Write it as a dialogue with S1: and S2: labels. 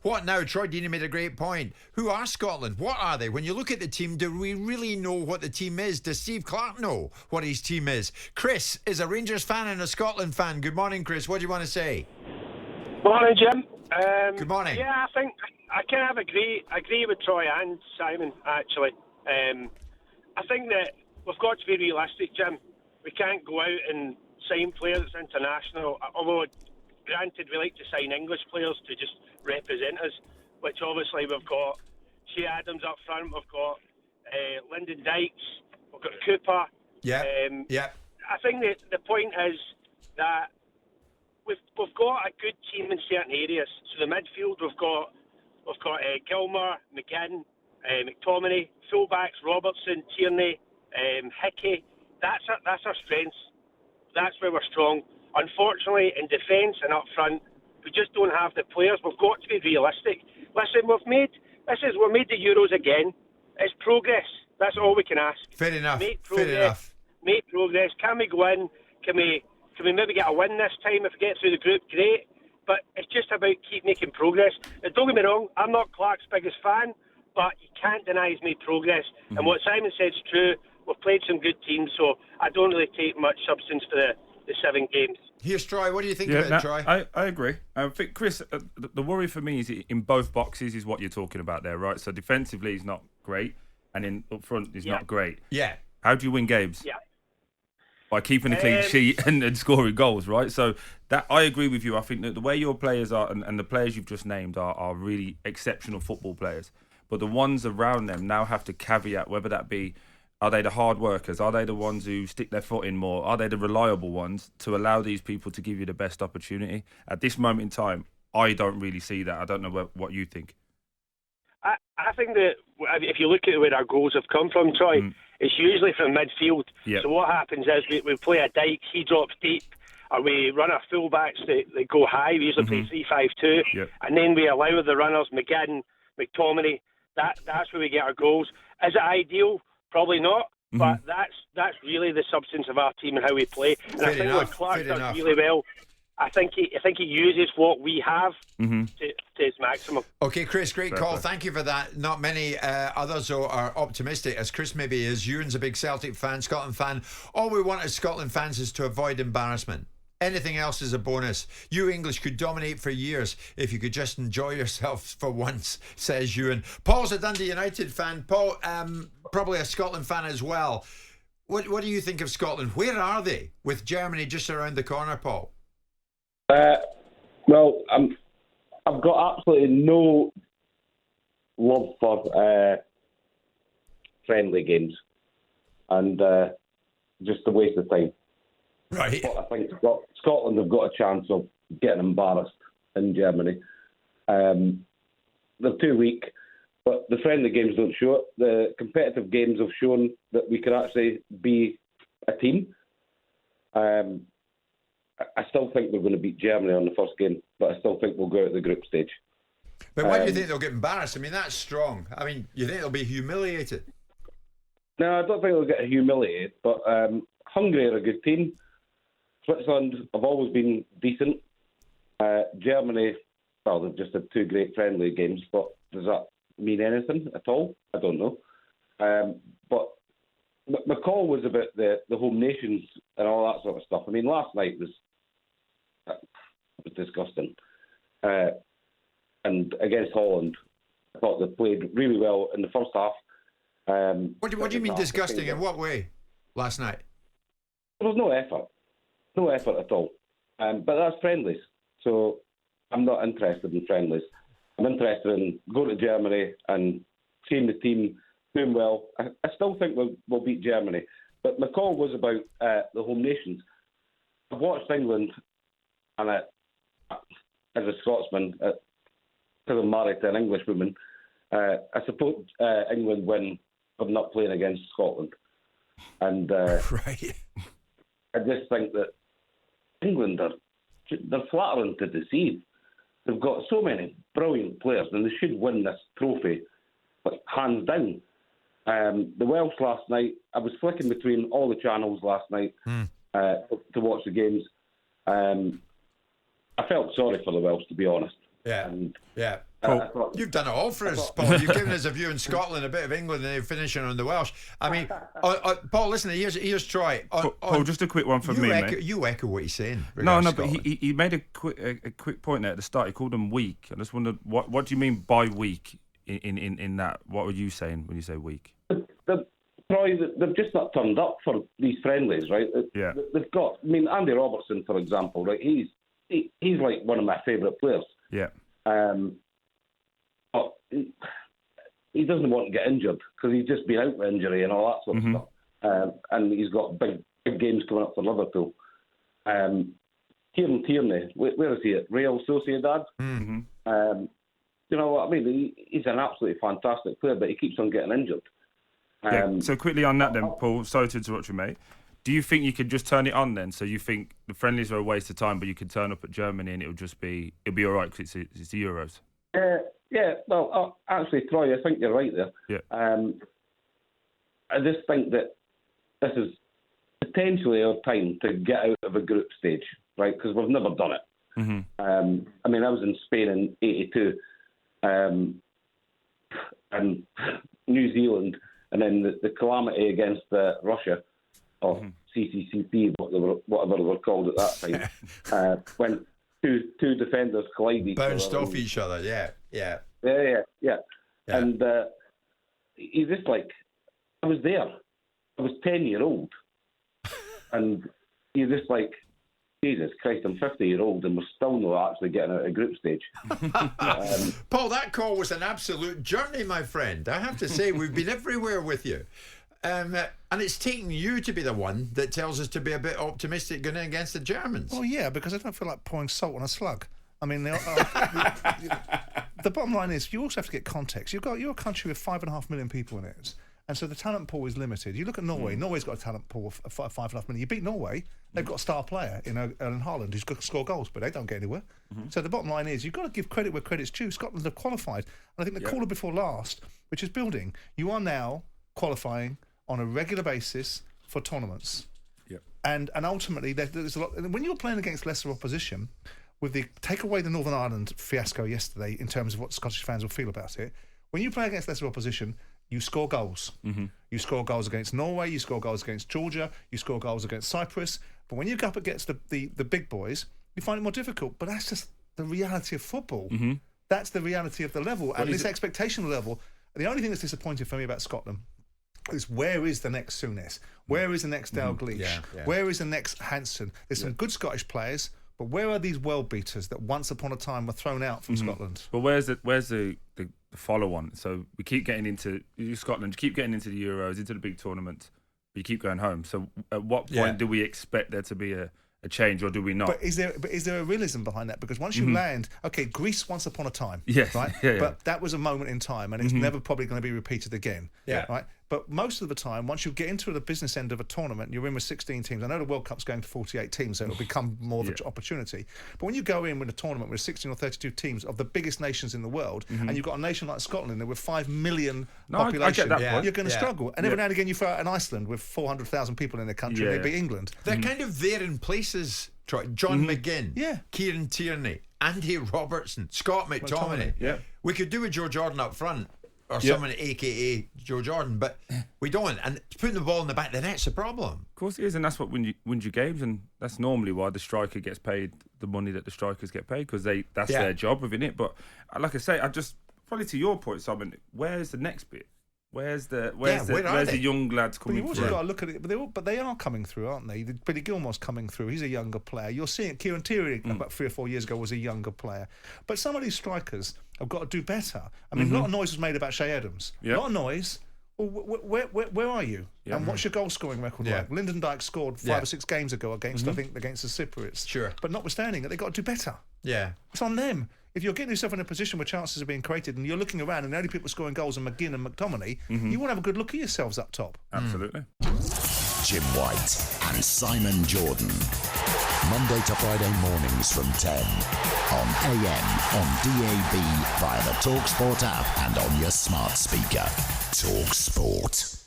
S1: What now? Troy Deeney made a great point. Who are Scotland? What are they? When you look at the team, do we really know what the team is? Does Steve Clarke know what his team is? Chris is a Rangers fan and a Scotland fan. Good morning, Chris. What do you want to say?
S2: Morning, Jim.
S1: Good morning.
S2: Yeah, I think I kind of agree with Troy and Simon, actually. I think that we've got to be realistic, Jim. We can't go out and sign players that's international, although granted we like to sign English players to just represent us, which obviously we've got Shea Adams up front, we've got Lyndon Dykes, we've got Cooper.
S1: Yeah.
S2: I think that the point is that we've got a good team in certain areas. So the midfield, we've got Gilmour, McGinn, McTominay, fullbacks Robertson, Tierney, Hickey. That's our strengths. That's where we're strong. Unfortunately, in defence and up front, we just don't have the players. We've got to be realistic. Listen, we've made the Euros again. It's progress. That's all we can ask.
S1: Fair enough.
S2: Make progress.
S1: Fair enough.
S2: Make progress. Can we go in? Can we maybe get a win this time? If we get through the group, great. But it's just about keep making progress. Now, don't get me wrong, I'm not Clark's biggest fan, but you can't deny he's made progress. And what Simon said is true. We've played some good teams, so I don't really take much substance for the 7 games.
S1: Here's Troy. What do you think about it, Troy?
S3: I agree. I think, Chris, the worry for me is in both boxes is what you're talking about there, right? So defensively, he's not great, and in up front, he's not great.
S1: Yeah.
S3: How do you win games?
S2: Yeah.
S3: By keeping a clean sheet and scoring goals, right? So that I agree with you. I think that the way your players are and the players you've just named are really exceptional football players. But the ones around them now have to caveat whether that be, are they the hard workers? Are they the ones who stick their foot in more? Are they the reliable ones to allow these people to give you the best opportunity? At this moment in time, I don't really see that. I don't know what you think.
S2: I think that if you look at where our goals have come from, Troy, it's usually from midfield.
S3: Yep.
S2: So what happens is we play a Dykes, he drops deep, or we run our fullbacks that go high. We usually play 3-5-2, and then we allow the runners, McGinn, McTominay. That's where we get our goals. Is it ideal? Probably not. But that's really the substance of our team and how we play. And I think what Clarke does really well, I think he uses what we have to his maximum.
S1: Okay, Chris, great call. Thank you for that. Not many others are optimistic, as Chris maybe is. Ewan's a big Celtic fan, Scotland fan. All we want as Scotland fans is to avoid embarrassment. Anything else is a bonus. You English could dominate for years if you could just enjoy yourselves for once, says Ewan. Paul's a Dundee United fan. Paul, probably a Scotland fan as well. What do you think of Scotland? Where are they with Germany just around the corner, Paul?
S4: Well, I've got absolutely no love for friendly games, and just a waste of time.
S1: Right.
S4: But I think Scotland have got a chance of getting embarrassed in Germany. They're too weak, but the friendly games don't show it. The competitive games have shown that we can actually be a team. I still think we're going to beat Germany on the first game, but I still think we'll go out the group stage.
S1: But why do you think they'll get embarrassed? I mean, that's strong. I mean, you think they'll be humiliated?
S4: No, I don't think they'll get humiliated, but Hungary are a good team. Switzerland have always been decent. Germany, well, they've just had 2 great friendly games, but does that mean anything at all? I don't know. But my call was about the home nations and all that sort of stuff. I mean, last night was disgusting. And against Holland, I thought they played really well in the first half.
S1: What do you mean disgusting? In what way? Last night?
S4: There was no effort. No effort at all. But that's friendlies. So I'm not interested in friendlies. I'm interested in going to Germany and seeing the team doing well. I still think we'll beat Germany. But my call was about the home nations. I've watched England, and as a Scotsman, because I'm married to an English woman, I suppose England win for not playing against Scotland. And
S1: right.
S4: I just think that England they're flattering to deceive. They've got so many brilliant players, and they should win this trophy, like, hands down. The Welsh last night, I was flicking between all the channels last night to watch the games. I felt sorry for the Welsh, to be honest.
S1: Yeah,
S4: and
S1: yeah.
S3: Paul,
S1: you've done it all for us, Paul. You've given us a view in Scotland, a bit of England, and then finishing on the Welsh. I mean, Paul, listen, here's Troy.
S3: Paul, just a quick one from me, mate.
S1: You echo what he's saying.
S3: No, but he made a quick point there at the start. He called them weak. I just wondered, what do you mean by weak in that? What were you saying when you say weak?
S4: Troy, they've just not turned up for these friendlies, right?
S3: Yeah.
S4: They've got, I mean, Andy Robertson, for example, right? He's like one of my favourite players.
S3: Yeah.
S4: But he doesn't want to get injured because he's just been out with injury and all that sort of stuff. And he's got big games coming up for Liverpool. Kieran Tierney, where is he at? Real Sociedad?
S3: Mm-hmm.
S4: You know what I mean? He's an absolutely fantastic player, but he keeps on getting injured.
S3: So quickly on that then, Paul, sorry to interrupt you, mate. Do you think you could just turn it on then? So you think the friendlies are a waste of time, but you could turn up at Germany and it'll be all right because it's the Euros?
S4: Yeah, well, actually, Troy, I think you're right there.
S3: Yeah.
S4: I just think that this is potentially our time to get out of a group stage, right? Because we've never done it.
S3: Mm-hmm.
S4: I mean, I was in Spain in '82, and New Zealand, and then the calamity against Russia, or CCCP, whatever they were called at that time, when two defenders collided.
S1: Bounced off each other, yeah.
S4: And you just like, I was there. I was 10-year-old, and you're just like, Jesus Christ, I'm 50-year-old and we're still not actually getting out of group stage.
S1: Paul, that call was an absolute journey, my friend. I have to say, we've been everywhere with you. And it's taking you to be the one that tells us to be a bit optimistic going against the Germans.
S5: Well, yeah, because I don't feel like pouring salt on a slug. I mean, the bottom line is you also have to get context. You're a country with 5.5 million people in it. And so the talent pool is limited. You look at Norway. Norway's got a talent pool of 5.5 million. You beat Norway, they've got a star player in Erling Haaland who's got to score goals, but they don't get anywhere. So the bottom line is you've got to give credit where credit's due. Scotland have qualified. And I think the caller before last, which is building, you are now qualifying on a regular basis for tournaments.
S3: Yep.
S5: And ultimately, there's a lot. When you're playing against lesser opposition, with the take away the Northern Ireland fiasco yesterday in terms of what Scottish fans will feel about it, when you play against lesser opposition, you score goals. You score goals against Norway, you score goals against Georgia, you score goals against Cyprus. But when you go up against the big boys, you find it more difficult. But that's just the reality of football. That's the reality of the level. And this expectation level, the only thing that's disappointing for me about Scotland is where is the next Souness? Where is the next Dalglish? Where is the next Hansen? There's some good Scottish players, but where are these world beaters that once upon a time were thrown out from Scotland?
S3: But where's the follow-on? So we keep getting into Scotland, keep getting into the Euros, into the big tournaments, but you keep going home. So at what point do we expect there to be a change, or do we not?
S5: But is there a realism behind that? Because once you land, okay, Greece once upon a time,
S3: yes,
S5: right?
S3: Yeah.
S5: But that was a moment in time, and it's never probably going to be repeated again, right? But most of the time, once you get into the business end of a tournament, you're in with 16 teams. I know the World Cup's going to 48 teams, so it'll become more of an opportunity. But when you go in with a tournament with 16 or 32 teams of the biggest nations in the world, and you've got a nation like Scotland with 5 million population,
S3: I get that point.
S5: you're going to struggle. And every now and again, you throw out an Iceland with 400,000 people in their country, and they beat England.
S1: They're kind of there in places, Troy. John McGinn, Kieran Tierney, Andy Robertson, Scott McTominay. We could do with Joe Jordan up front, or someone a.k.a. Joe Jordan, but we don't. And putting the ball in the back of the net's a problem.
S3: Of course it is, and that's what wins you games, and that's normally why the striker gets paid the money that the strikers get paid, because that's their job within it. But like I say, I just, probably to your point, Simon, where's the next bit? Where's the young lads coming through?
S5: But you've also got to look at it. But they are coming through, aren't they? Billy Gilmore's coming through. He's a younger player. You're seeing Kieran Tierney about 3 or 4 years ago was a younger player. But some of these strikers have got to do better. I mean, a lot of noise was made about Shea Adams. A lot of noise. Well, where are you? And what's your goal scoring record like? Lyndon Dykes scored 5 or 6 games ago against I think against the Cypriots.
S1: Sure.
S5: But notwithstanding that, they've got to do better.
S1: Yeah.
S5: It's on them. If you're getting yourself in a position where chances are being created and you're looking around and the only people scoring goals are McGinn and McTominay, you want to have a good look at yourselves up top.
S3: Absolutely.
S6: Jim White and Simon Jordan. Monday to Friday mornings from 10 on AM, on DAB, via the talkSPORT app and on your smart speaker. talkSPORT.